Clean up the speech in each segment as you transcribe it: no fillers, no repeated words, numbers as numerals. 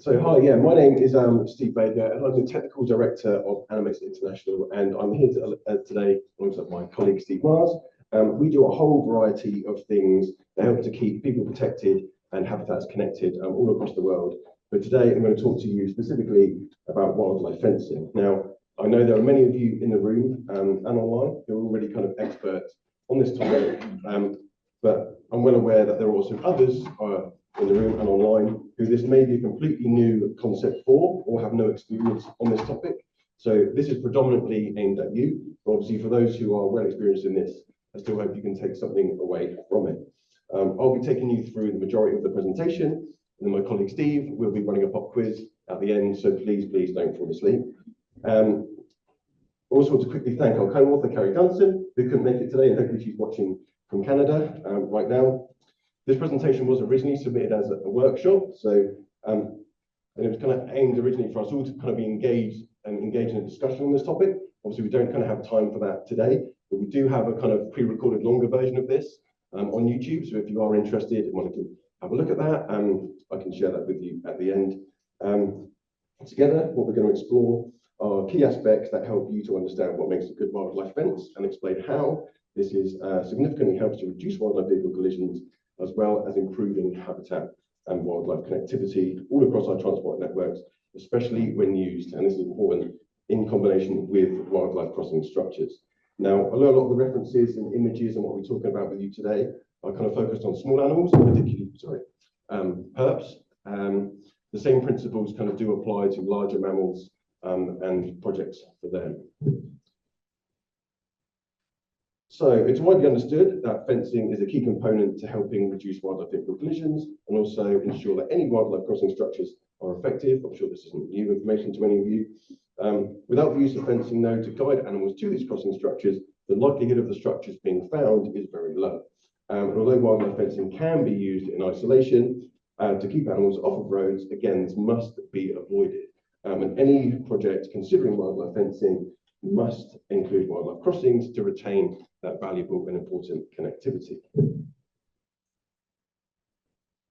Hi, yeah, my name is Steve Bega, and I'm the Technical Director of Animex International, and I'm here today alongside my colleague Steve Mars. We do a whole variety of things that help to keep people protected and habitats connected all across the world. But today I'm going to talk to you specifically about wildlife fencing. Now, I know there are many of you in the room and online who are already kind of experts on this topic, but I'm well aware that there are also others in the room and online who this may be a completely new concept for or have no experience on this topic. So this is predominantly aimed at you. But obviously, for those who are well experienced in this, I still hope you can take something away from it. I'll be taking you through the majority of the presentation, and then my colleague Steve will be running a pop quiz at the end, so please don't fall asleep. I also want to quickly thank our co-author, Kari, who couldn't make it today, and hopefully she's watching from Canada right now. This presentation was originally submitted as a workshop, and it was kind of aimed originally for us all to kind of be engaged in a discussion on this topic. Obviously, we don't kind of have time for that today, but we do have a kind of pre-recorded longer version of this on YouTube. So if you are interested and want to have a look at that, I can share that with you at the end. Together, what we're going to explore are key aspects that help you to understand what makes a good wildlife fence and explain how this is significantly helps to reduce wildlife vehicle collisions, as well as improving habitat and wildlife connectivity all across our transport networks, especially when used, and this is important, in combination with wildlife crossing structures. Now, I know a lot of the references and images and what we're talking about with you today are kind of focused on small animals, particularly, herps. The same principles kind of do apply to larger mammals and projects for them. So it's widely understood that fencing is a key component to helping reduce wildlife vehicle collisions and also ensure that any wildlife crossing structures are effective. I'm sure this isn't new information to any of you. Without the use of fencing, though, to guide animals to these crossing structures, the likelihood of the structures being found is very low. And although wildlife fencing can be used in isolation to keep animals off of roads, again, this must be avoided. And any project considering wildlife fencing must include wildlife crossings to retain that valuable and important connectivity.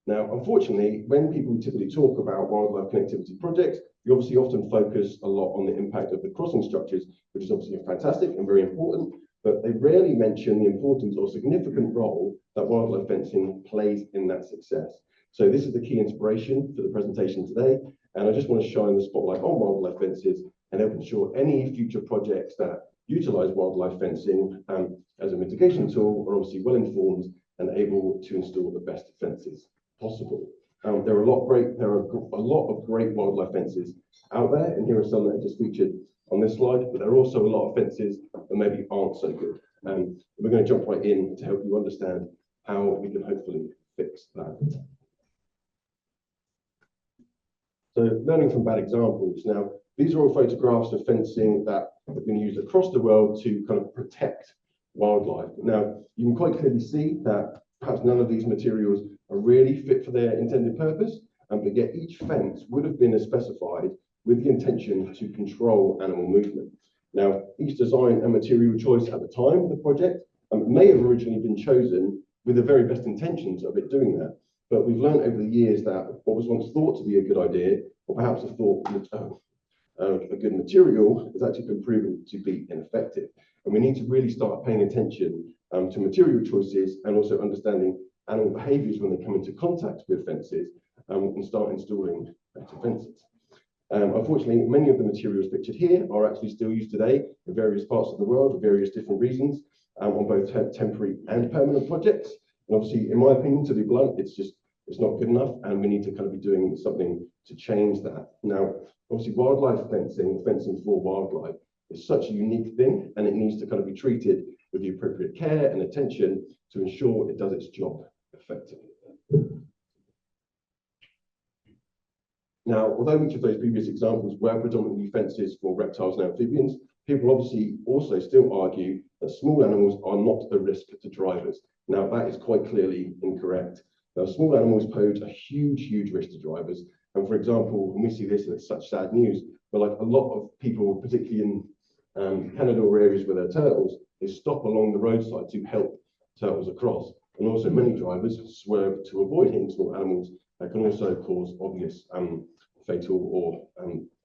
Now, unfortunately, when people typically talk about wildlife connectivity projects, we obviously often focus a lot on the impact of the crossing structures, which is obviously fantastic and very important, but they rarely mention the importance or significant role that wildlife fencing plays in that success. So this is the key inspiration for the presentation today, and I just want to shine the spotlight on wildlife fences and help ensure any future projects that utilize wildlife fencing as a mitigation tool are obviously well informed and able to install the best fences possible. There are a lot of great wildlife fences out there, and here are some that I just featured on this slide, but there are also a lot of fences that maybe aren't so good. We're going to jump right in to help you understand how we can hopefully fix that. So learning from bad examples. Now, these are all photographs of fencing that have been used across the world to kind of protect wildlife. Now, you can quite clearly see that perhaps none of these materials are really fit for their intended purpose, but yet each fence would have been specified with the intention to control animal movement. Now, each design and material choice at the time of the project may have originally been chosen with the very best intentions of it doing that, but we've learned over the years that what was once thought to be a good idea, or perhaps a good material, has actually been proven to be ineffective. And we need to really start paying attention to material choices and also understanding animal behaviors when they come into contact with fences and start installing better fences. Unfortunately, many of the materials pictured here are actually still used today in various parts of the world for various different reasons on both temporary and permanent projects. And obviously, in my opinion, to be blunt, it's not good enough, and we need to kind of be doing something to change that. Now, obviously, wildlife fencing, fencing for wildlife, is such a unique thing, and it needs to kind of be treated with the appropriate care and attention to ensure it does its job effectively. Now, although each of those previous examples were predominantly fences for reptiles and amphibians, people obviously also still argue that small animals are not a risk to drivers. Now, that is quite clearly incorrect. Now, small animals pose a huge risk to drivers. And for example, when we see this, and it's such sad news, but like a lot of people, particularly in Canada or areas where there are turtles, they stop along the roadside to help turtles across. And also many drivers swerve to avoid hitting small animals that can also cause obvious fatal or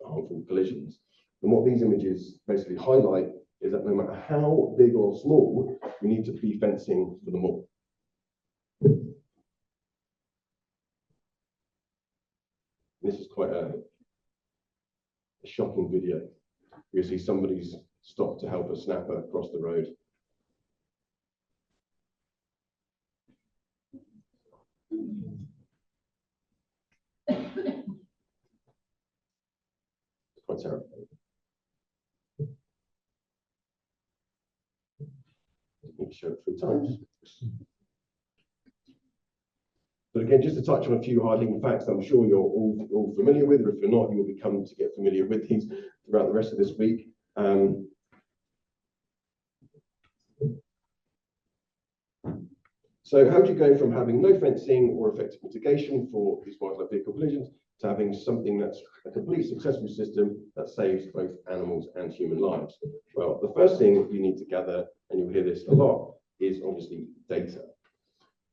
harmful collisions. And what these images basically highlight is that no matter how big or small, we need to be fencing for them all. This is quite a shocking video. You see somebody's stopped to help a snapper cross the road. It's quite terrifying. Need to show it 3 times. But again, just to touch on a few hard-hitting facts I'm sure you're all familiar with, or if you're not, you will become to get familiar with these throughout the rest of this week. So how do you go from having no fencing or effective mitigation for these wildlife vehicle collisions to having something that's a complete successful system that saves both animals and human lives? Well, the first thing you need to gather, and you'll hear this a lot, is obviously data.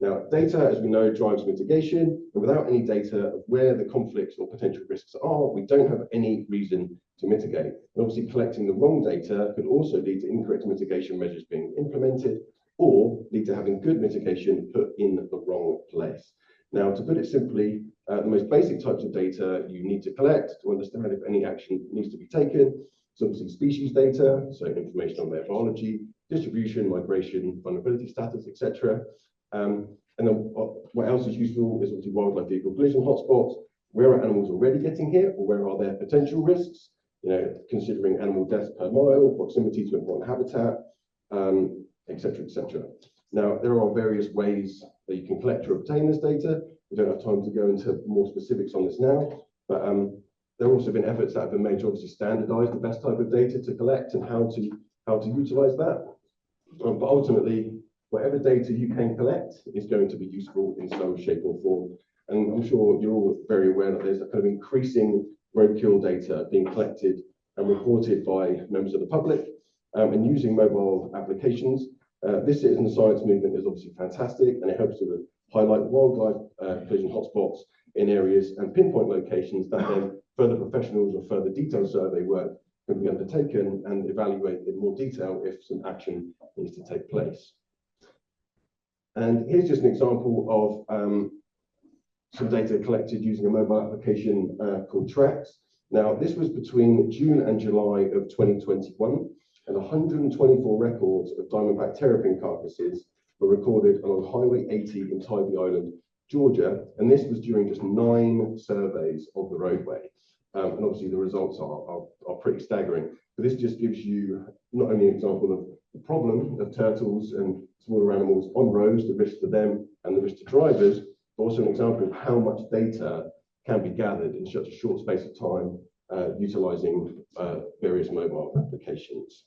Now, data, as we know, drives mitigation, and without any data of where the conflicts or potential risks are, we don't have any reason to mitigate. And obviously, collecting the wrong data could also lead to incorrect mitigation measures being implemented, or lead to having good mitigation put in the wrong place. Now, to put it simply, the most basic types of data you need to collect to understand if any action needs to be taken. So obviously species data, so information on their biology, distribution, migration, vulnerability status, etc. And then what else is useful is obviously wildlife vehicle collision hotspots. Where are animals already getting hit, or where are there potential risks? You know, considering animal deaths per mile, proximity to important habitat, etc., etc. Now, there are various ways that you can collect or obtain this data. We don't have time to go into more specifics on this now, but there have also been efforts that have been made to obviously standardize the best type of data to collect and how to utilize that. But ultimately, whatever data you can collect is going to be useful in some shape or form. And I'm sure you're all very aware that there's a kind of increasing roadkill data being collected and reported by members of the public and using mobile applications. This citizen science movement is obviously fantastic, and it helps to highlight wildlife collision hotspots in areas and pinpoint locations that then further professionals or further detailed survey work can be undertaken and evaluate in more detail if some action needs to take place. And here's just an example of some data collected using a mobile application called Tracks. Now, this was between June and July of 2021, and 124 records of diamondback terrapin carcasses were recorded along Highway 80 in Tybee Island, Georgia, and this was during just 9 surveys of the roadway. And obviously the results are pretty staggering. But this just gives you not only an example of the problem of turtles and smaller animals on roads, the risk to them and the risk to drivers, but also an example of how much data can be gathered in such a short space of time utilizing various mobile applications.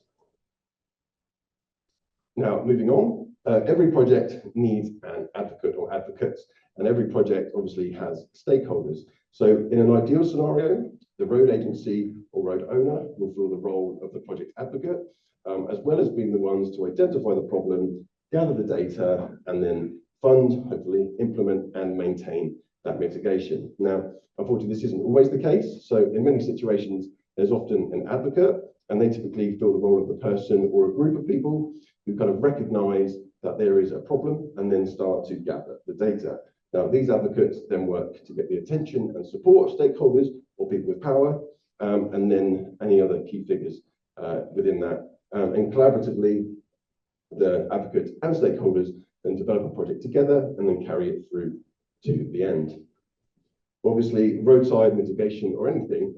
Now, moving on, every project needs an advocate or advocates, and every project obviously has stakeholders. So in an ideal scenario, the road agency or road owner will fill the role of the project advocate, as well as being the ones to identify the problem, gather the data, and then fund, hopefully implement and maintain that mitigation. Now, unfortunately, this isn't always the case. So in many situations, there's often an advocate, and they typically fill the role of the person or a group of people who kind of recognize that there is a problem and then start to gather the data. Now, these advocates then work to get the attention and support of stakeholders or people with power, and then any other key figures within that. And collaboratively, the advocates and stakeholders then develop a project together and then carry it through to the end. Obviously, roadside mitigation or anything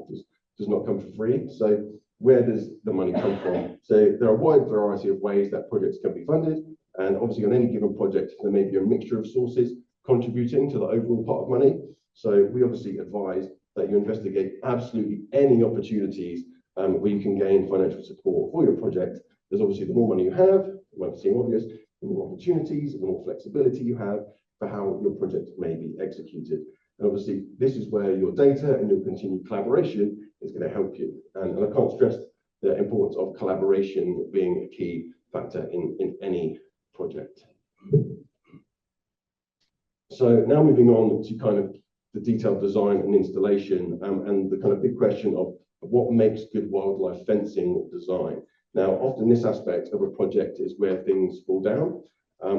does not come for free. So where does the money come from? So there are a wide variety of ways that projects can be funded. And obviously on any given project, there may be a mixture of sources contributing to the overall pot of money. So we obviously advise that you investigate absolutely any opportunities where you can gain financial support for your project. There's obviously the more money you have, it might seem obvious, the more opportunities, the more flexibility you have for how your project may be executed. And obviously, this is where your data and your continued collaboration is going to help you. And I can't stress the importance of collaboration being a key factor in any project. So now moving on to kind of the detailed design and installation, and the kind of big question of what makes good wildlife fencing design. Now, often this aspect of a project is where things fall down,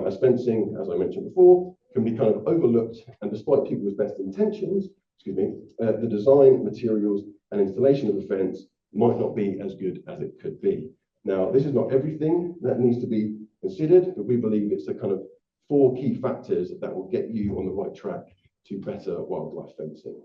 as fencing, as I mentioned before, can be kind of overlooked, and despite people's best intentions, the design, materials, and installation of the fence might not be as good as it could be. Now, this is not everything that needs to be considered, but we believe it's the kind of 4 key factors that will get you on the right track to better wildlife fencing.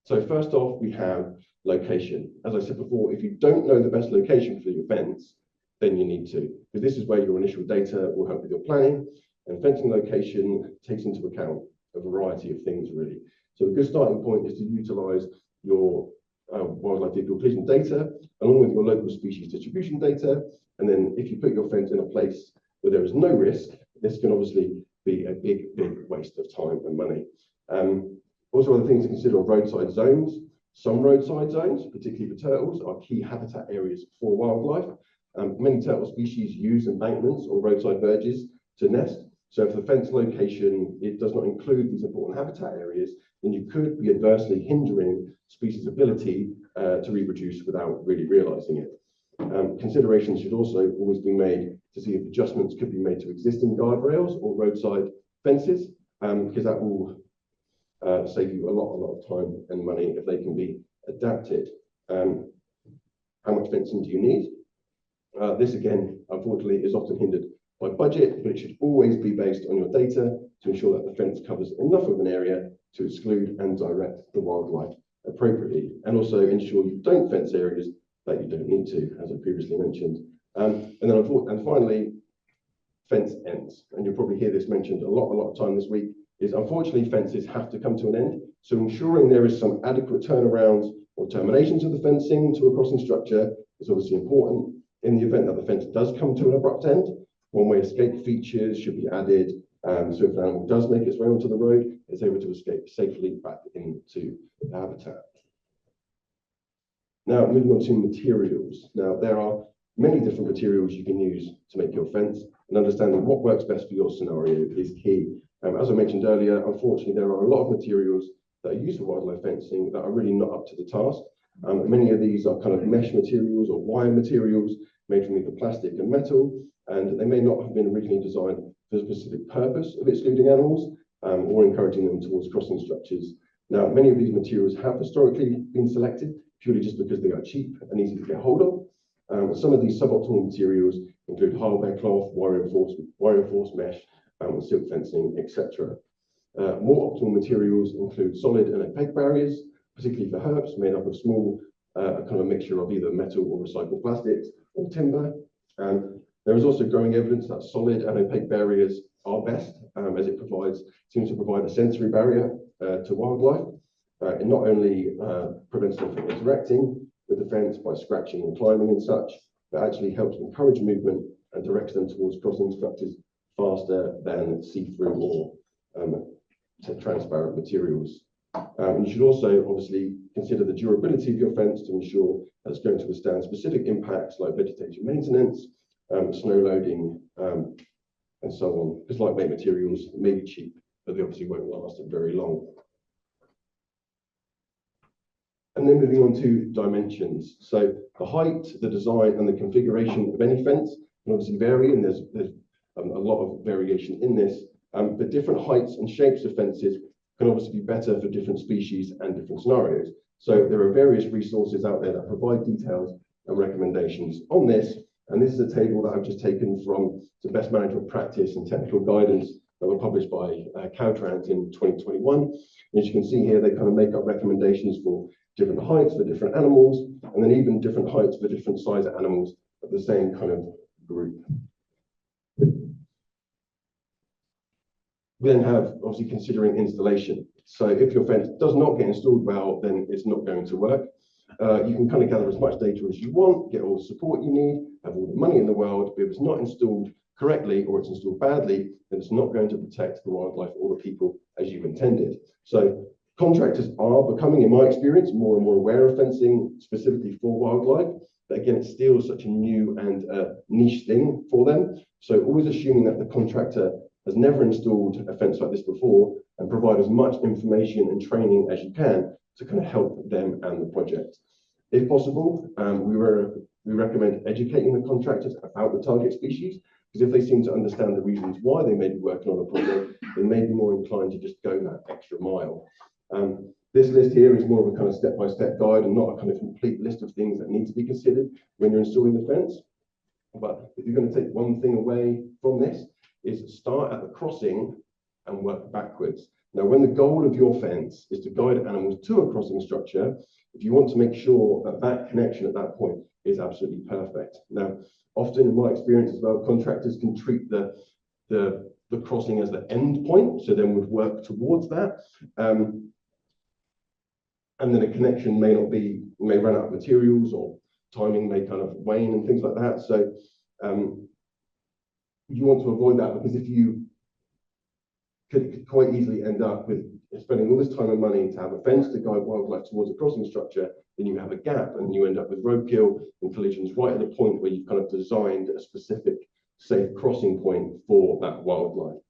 So first off, we have location. As I said before, if you don't know the best location for your fence, then you need to, because this is where your initial data will help with your planning, and fencing location takes into account a variety of things really. So a good starting point is to utilize your wildlife depopulation data along with your local species distribution data, and then if you put your fence in a place where there is no risk, this can obviously be a big waste of time and money. Also, other things to consider are roadside zones. Some roadside zones, particularly for turtles, are key habitat areas for wildlife. Many turtle species use embankments or roadside verges to nest. So if the fence location does not include these important habitat areas, then you could be adversely hindering species' ability to reproduce without really realizing it. Considerations should also always be made to see if adjustments could be made to existing guardrails or roadside fences, because that will save you a lot of time and money if they can be adapted. How much fencing do you need? This again, unfortunately, is often hindered by budget, but it should always be based on your data to ensure that the fence covers enough of an area to exclude and direct the wildlife appropriately, and also ensure you don't fence areas that you don't need to, as I previously mentioned. And finally, fence ends. And you'll probably hear this mentioned a lot of time this week, is unfortunately fences have to come to an end. So ensuring there is some adequate turnarounds or terminations of the fencing to a crossing structure is obviously important. In the event that the fence does come to an abrupt end, one-way escape features should be added. So if an animal does make its way onto the road, it's able to escape safely back into the habitat. Now, moving on to materials. Now, there are many different materials you can use to make your fence, and understanding what works best for your scenario is key. As I mentioned earlier, unfortunately, there are a lot of materials that are used for wildlife fencing that are really not up to the task. Many of these are kind of mesh materials or wire materials made from either plastic and metal, and they may not have been originally designed for the specific purpose of excluding animals or encouraging them towards crossing structures. Now, many of these materials have historically been selected purely just because they are cheap and easy to get hold of. Some of these suboptimal materials include hardware cloth, wire-enforced mesh, silk fencing, etc. More optimal materials include solid and opaque barriers, particularly for herbs, made up of small kind of mixture of either metal or recycled plastics or timber. There is also growing evidence that solid and opaque barriers are best, as it seems to provide a sensory barrier to wildlife. It not only prevents them from interacting with the fence by scratching and climbing and such, but actually helps encourage movement and directs them towards crossing structures faster than see-through or transparent materials. You should also obviously consider the durability of your fence to ensure that it's going to withstand specific impacts like vegetation maintenance, snow loading, and so on. Because lightweight materials may be cheap, but they obviously won't last very long. And then moving on to dimensions. So the height, the design, and the configuration of any fence can obviously vary, and there's a lot of variation in this. But different heights and shapes of fences can obviously be better for different species and different scenarios. So there are various resources out there that provide details and recommendations on this. And this is a table that I've just taken from the best management practice and technical guidance that were published by Caltrans in 2021. And as you can see here, they kind of make up recommendations for different heights for different animals, and then even different heights for different size animals of the same kind of group. We then have obviously considering installation. So if your fence does not get installed well, then it's not going to work. You can kind of gather as much data as you want, get all the support you need, have all the money in the world, but if it's not installed correctly or it's installed badly, then it's not going to protect the wildlife or the people as you intended. So contractors are becoming, in my experience, more and more aware of fencing specifically for wildlife. But again, it's still such a new and niche thing for them. So always assuming that the contractor has never installed a fence like this before, and provide as much information and training as you can to kind of help them and the project. If possible, we recommend educating the contractors about the target species, because if they seem to understand the reasons why they may be working on a project, they may be more inclined to just go that extra mile. This list here is more of a kind of step-by-step guide and not a kind of complete list of things that need to be considered when you're installing the fence. But if you're going to take one thing away from this, is start at the crossing and work backwards. Now, when the goal of your fence is to guide animals to a crossing structure, if you want to make sure that that connection at that point is absolutely perfect. Now, often in my experience as well, contractors can treat the crossing as the end point, so then would work towards that. And then a connection may run out of materials, or timing may kind of wane and things like that. So you want to avoid that, because if you could quite easily end up with spending all this time and money to have a fence to guide wildlife towards a crossing structure, then you have a gap and you end up with roadkill and collisions right at the point where you've kind of designed a specific safe crossing point for that wildlife.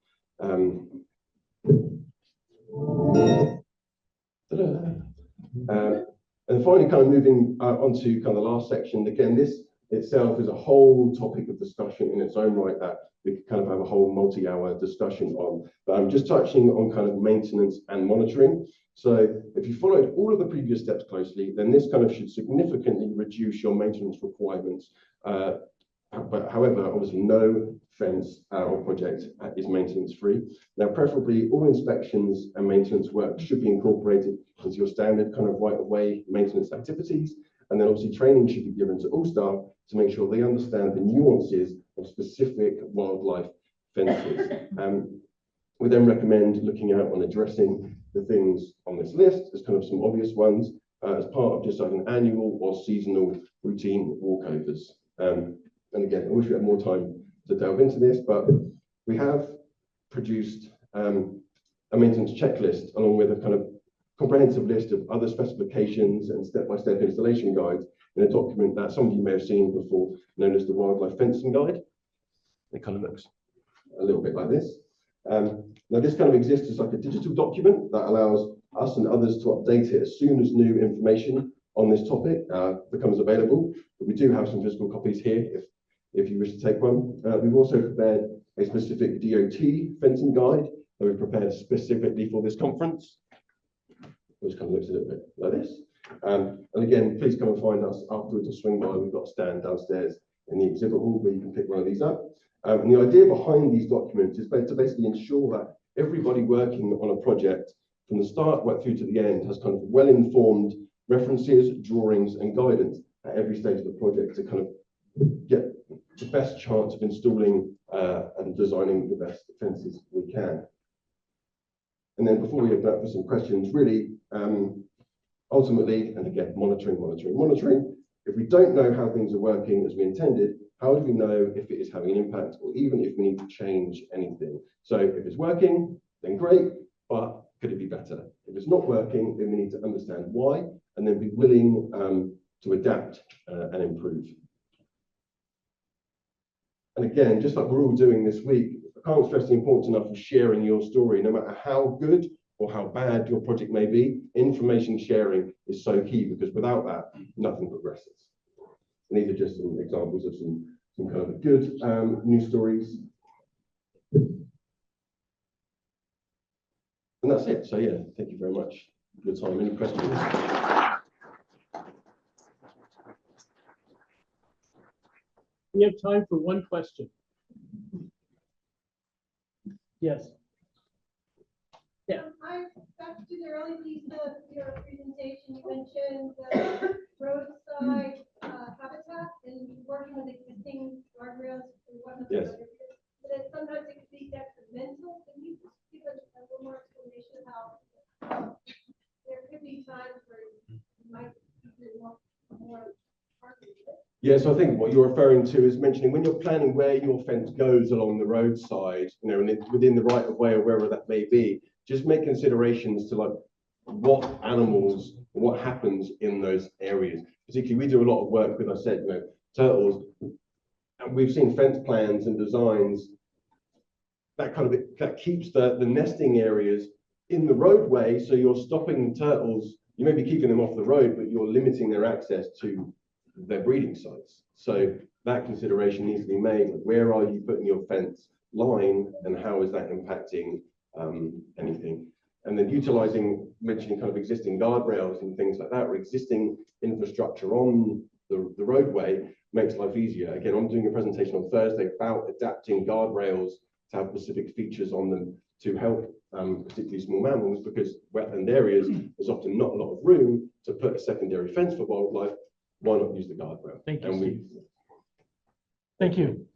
And finally, kind of moving onto kind of the last section. Again, this itself is a whole topic of discussion in its own right that we could kind of have a whole multi-hour discussion on. But I'm just touching on kind of maintenance and monitoring. So if you followed all of the previous steps closely, then this kind of should significantly reduce your maintenance requirements. But however, obviously no fence or project is maintenance free. Now, preferably all inspections and maintenance work should be incorporated into your standard kind of right-of-way maintenance activities. And then obviously training should be given to all staff to make sure they understand the nuances of specific wildlife fences. We then recommend looking out on addressing the things on this list as kind of some obvious ones as part of just like an annual or seasonal routine walkovers. And again, I wish we had more time to delve into this, but we have produced a maintenance checklist along with a kind of comprehensive list of other specifications and step-by-step installation guides in a document that some of you may have seen before, known as the Wildlife Fencing Guide. It kind of looks a little bit like this. Now, this kind of exists as like a digital document that allows us and others to update it as soon as new information on this topic becomes available. But we do have some physical copies here if you wish to take one. We've also prepared a specific DOT fencing guide that we've prepared specifically for this conference, which kind of looks a little bit like this. And again, please come and find us afterwards or swing by. We've got a stand downstairs in the exhibit hall where you can pick one of these up. And the idea behind these documents is to basically ensure that everybody working on a project from the start right through to the end has kind of well-informed references, drawings, and guidance at every stage of the project to kind of get the best chance of installing and designing the best fences we can. And then before we open up for some questions, really, ultimately, and again, monitoring. If we don't know how things are working as we intended, how do we know if it is having an impact or even if we need to change anything? So if it's working, then great, but could it be better? If it's not working, then we need to understand why and then be willing to adapt and improve. And again, just like we're all doing this week, I can't stress the importance enough of sharing your story. No matter how good or how bad your project may be, information sharing is so key, because without that, nothing progresses. And these are just some examples of some kind of good news stories. And that's it. So yeah, thank you very much for your time. Any questions? We have time for one question. Yes. Yeah. Back to the early piece of your presentation, you mentioned the roadside habitat and working with existing guardrails and whatnot. Yes. But sometimes it can be detrimental. Can you just give us a little more explanation of how there could be times where you might do more parking? Yeah, so I think what you're referring to is mentioning when you're planning where your fence goes along the roadside, you know, and it's within the right of way or wherever that may be, just make considerations to like what animals, what happens in those areas. Particularly, we do a lot of work with, I said, you know, turtles, and we've seen fence plans and designs that keeps the nesting areas in the roadway, so you're stopping turtles. You may be keeping them off the road, but you're limiting their access to their breeding sites. So that consideration needs to be made. Where are you putting your fence line, and how is that impacting anything? And then mentioning kind of existing guardrails and things like that, or existing infrastructure on the roadway makes life easier. Again, I'm doing a presentation on Thursday about adapting guardrails to have specific features on them to help particularly small mammals, because wetland areas, there's often not a lot of room to put a secondary fence for wildlife. Why not use the guardrail? Thank you, And Steve. Thank you.